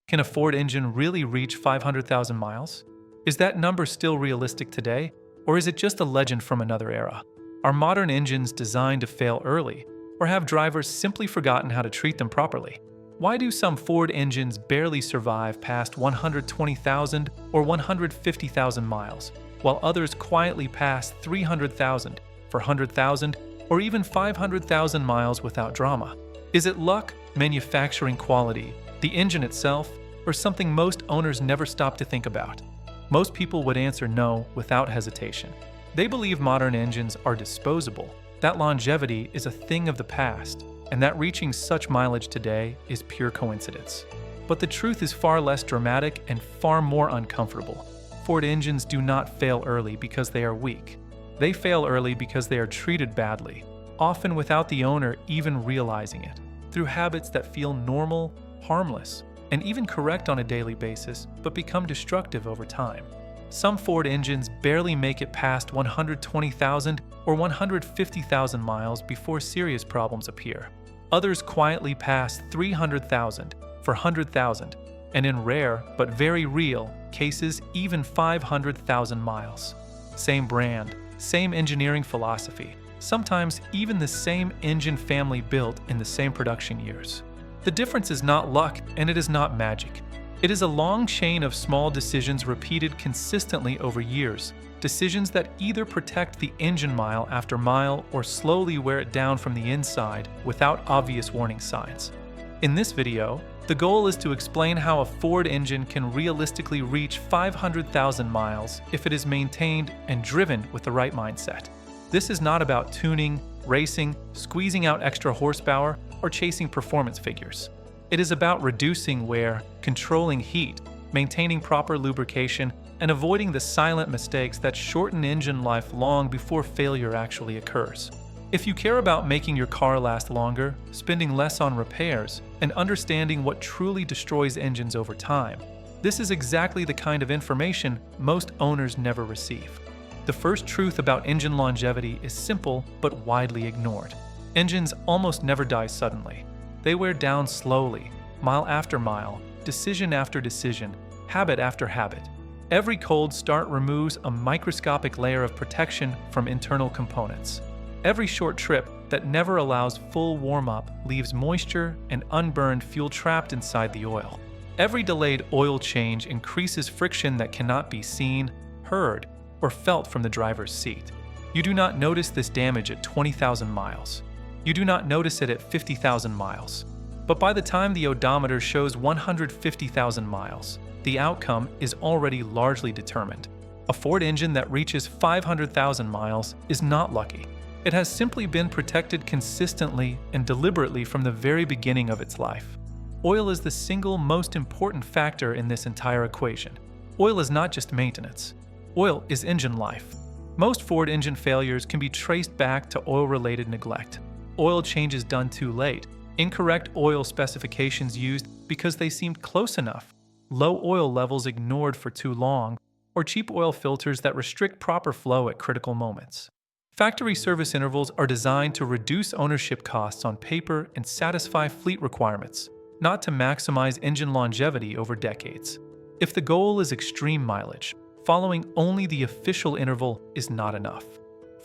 Can a Ford engine really reach 500,000 miles? Is that number still realistic today, or is it just a legend from another era? Are modern engines designed to fail early, or have drivers simply forgotten how to treat them properly? Why do some Ford engines barely survive past 120,000 or 150,000 miles, while others quietly pass 300,000, 400,000, or even 500,000 miles without drama? Is it luck, manufacturing quality, the engine itself, or something most owners never stop to think about? Most people would answer no without hesitation. They believe modern engines are disposable, that longevity is a thing of the past, and that reaching such mileage today is pure coincidence. But the truth is far less dramatic and far more uncomfortable. Ford engines do not fail early because they are weak. They fail early because they are treated badly, often without the owner even realizing it, through habits that feel normal, harmless, and even correct on a daily basis, but become destructive over time. Some Ford engines barely make it past 120,000 or 150,000 miles before serious problems appear. Others quietly pass 300,000, 400,000, and in rare but very real cases, even 500,000 miles. Same brand, same engineering philosophy, sometimes even the same engine family built in the same production years. The difference is not luck and it is not magic. It is a long chain of small decisions repeated consistently over years, decisions that either protect the engine mile after mile or slowly wear it down from the inside without obvious warning signs. In this video, the goal is to explain how a Ford engine can realistically reach 500,000 miles if it is maintained and driven with the right mindset. This is not about tuning, racing, squeezing out extra horsepower, or chasing performance figures. It is about reducing wear, controlling heat, maintaining proper lubrication, and avoiding the silent mistakes that shorten engine life long before failure actually occurs. If you care about making your car last longer, spending less on repairs, and understanding what truly destroys engines over time, this is exactly the kind of information most owners never receive. The first truth about engine longevity is simple but widely ignored. Engines almost never die suddenly. They wear down slowly, mile after mile, decision after decision, habit after habit. Every cold start removes a microscopic layer of protection from internal components. Every short trip that never allows full warm-up leaves moisture and unburned fuel trapped inside the oil. Every delayed oil change increases friction that cannot be seen, heard, or felt from the driver's seat. You do not notice this damage at 20,000 miles. You do not notice it at 50,000 miles. But by the time the odometer shows 150,000 miles, the outcome is already largely determined. A Ford engine that reaches 500,000 miles is not lucky. It has simply been protected consistently and deliberately from the very beginning of its life. Oil is the single most important factor in this entire equation. Oil is not just maintenance. Oil is engine life. Most Ford engine failures can be traced back to oil-related neglect. Oil changes done too late, incorrect oil specifications used because they seemed close enough, low oil levels ignored for too long, or cheap oil filters that restrict proper flow at critical moments. Factory service intervals are designed to reduce ownership costs on paper and satisfy fleet requirements, not to maximize engine longevity over decades. If the goal is extreme mileage, following only the official interval is not enough.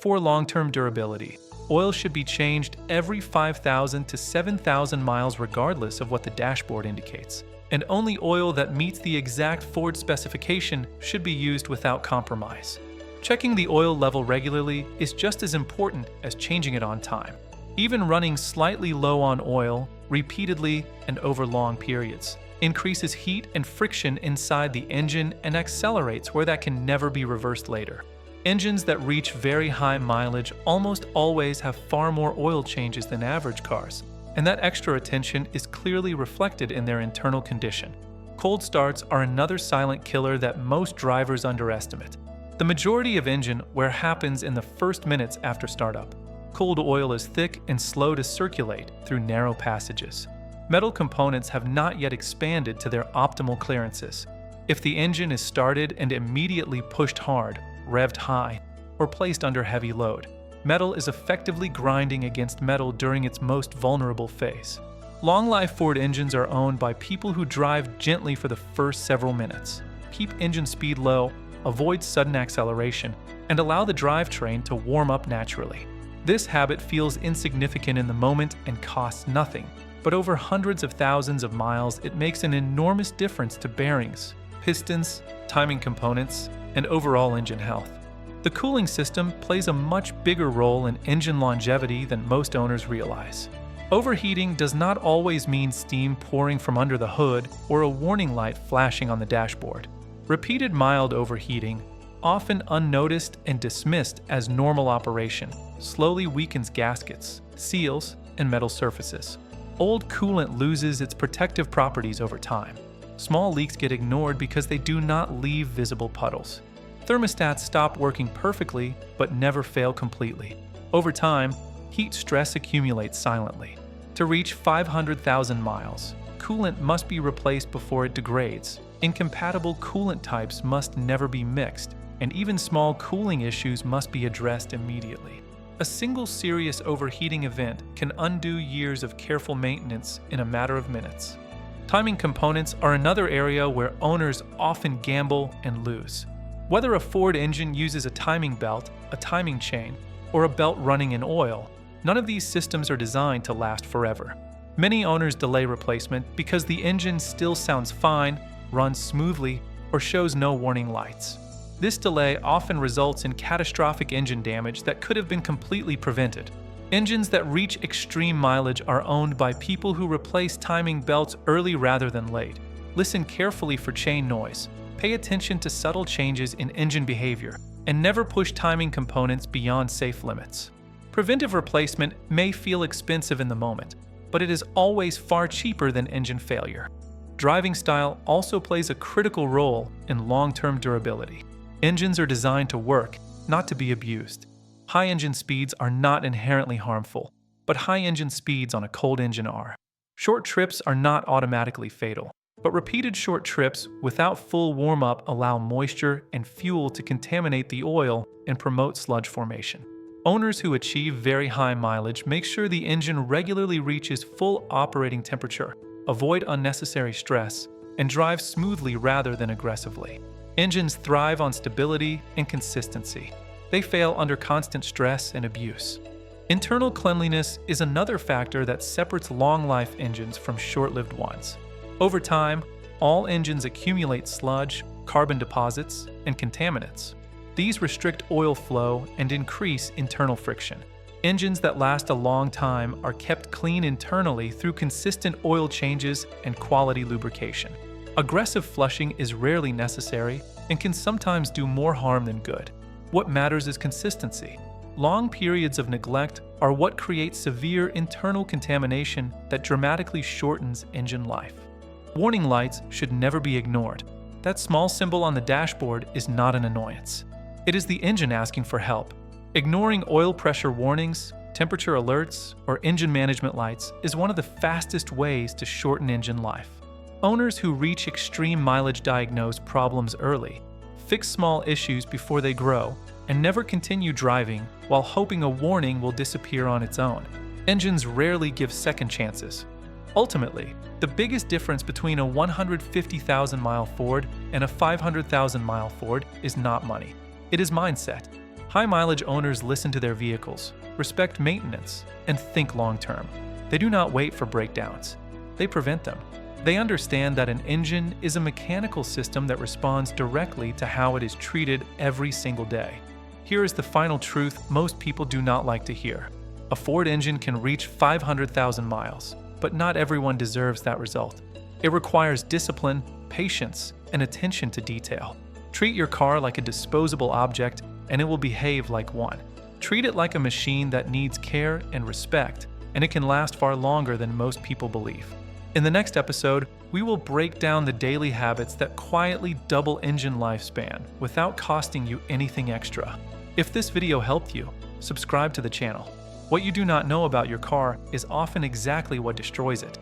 For long-term durability, oil should be changed every 5,000 to 7,000 miles regardless of what the dashboard indicates, and only oil that meets the exact Ford specification should be used without compromise. Checking the oil level regularly is just as important as changing it on time. Even running slightly low on oil, repeatedly and over long periods, increases heat and friction inside the engine and accelerates where that can never be reversed later. Engines that reach very high mileage almost always have far more oil changes than average cars, and that extra attention is clearly reflected in their internal condition. Cold starts are another silent killer that most drivers underestimate. The majority of engine wear happens in the first minutes after startup. Cold oil is thick and slow to circulate through narrow passages. Metal components have not yet expanded to their optimal clearances. If the engine is started and immediately pushed hard, revved high, or placed under heavy load, metal is effectively grinding against metal during its most vulnerable phase. Long-life Ford engines are owned by people who drive gently for the first several minutes, keep engine speed low, avoid sudden acceleration, and allow the drivetrain to warm up naturally. This habit feels insignificant in the moment and costs nothing, but over hundreds of thousands of miles it makes an enormous difference to bearings, pistons, timing components, and overall engine health. The cooling system plays a much bigger role in engine longevity than most owners realize. Overheating does not always mean steam pouring from under the hood or a warning light flashing on the dashboard. Repeated mild overheating, often unnoticed and dismissed as normal operation, slowly weakens gaskets, seals, and metal surfaces. Old coolant loses its protective properties over time. Small leaks get ignored because they do not leave visible puddles. Thermostats stop working perfectly but never fail completely. Over time, heat stress accumulates silently. To reach 500,000 miles, coolant must be replaced before it degrades. Incompatible coolant types must never be mixed, and even small cooling issues must be addressed immediately. A single serious overheating event can undo years of careful maintenance in a matter of minutes. Timing components are another area where owners often gamble and lose. Whether a Ford engine uses a timing belt, a timing chain, or a belt running in oil, none of these systems are designed to last forever. Many owners delay replacement because the engine still sounds fine, runs smoothly, or shows no warning lights. This delay often results in catastrophic engine damage that could have been completely prevented. Engines that reach extreme mileage are owned by people who replace timing belts early rather than late. Listen carefully for chain noise, pay attention to subtle changes in engine behavior, and never push timing components beyond safe limits. Preventive replacement may feel expensive in the moment, but it is always far cheaper than engine failure. Driving style also plays a critical role in long-term durability. Engines are designed to work, not to be abused. High engine speeds are not inherently harmful, but high engine speeds on a cold engine are. Short trips are not automatically fatal, but repeated short trips without full warm-up allow moisture and fuel to contaminate the oil and promote sludge formation. Owners who achieve very high mileage make sure the engine regularly reaches full operating temperature, avoid unnecessary stress, and drive smoothly rather than aggressively. Engines thrive on stability and consistency. They fail under constant stress and abuse. Internal cleanliness is another factor that separates long-life engines from short-lived ones. Over time, all engines accumulate sludge, carbon deposits, and contaminants. These restrict oil flow and increase internal friction. Engines that last a long time are kept clean internally through consistent oil changes and quality lubrication. Aggressive flushing is rarely necessary and can sometimes do more harm than good. What matters is consistency. Long periods of neglect are what create severe internal contamination that dramatically shortens engine life. Warning lights should never be ignored. That small symbol on the dashboard is not an annoyance. It is the engine asking for help. Ignoring oil pressure warnings, temperature alerts, or engine management lights is one of the fastest ways to shorten engine life. Owners who reach extreme mileage diagnose problems early, fix small issues before they grow, and never continue driving while hoping a warning will disappear on its own. Engines rarely give second chances. Ultimately, the biggest difference between a 150,000-mile Ford and a 500,000-mile Ford is not money. It is mindset. High-mileage owners listen to their vehicles, respect maintenance, and think long-term. They do not wait for breakdowns. They prevent them. They understand that an engine is a mechanical system that responds directly to how it is treated every single day. Here is the final truth most people do not like to hear. A Ford engine can reach 500,000 miles, but not everyone deserves that result. It requires discipline, patience, and attention to detail. Treat your car like a disposable object, and it will behave like one. Treat it like a machine that needs care and respect, and it can last far longer than most people believe. In the next episode, we will break down the daily habits that quietly double engine lifespan without costing you anything extra. If this video helped you, subscribe to the channel. What you do not know about your car is often exactly what destroys it.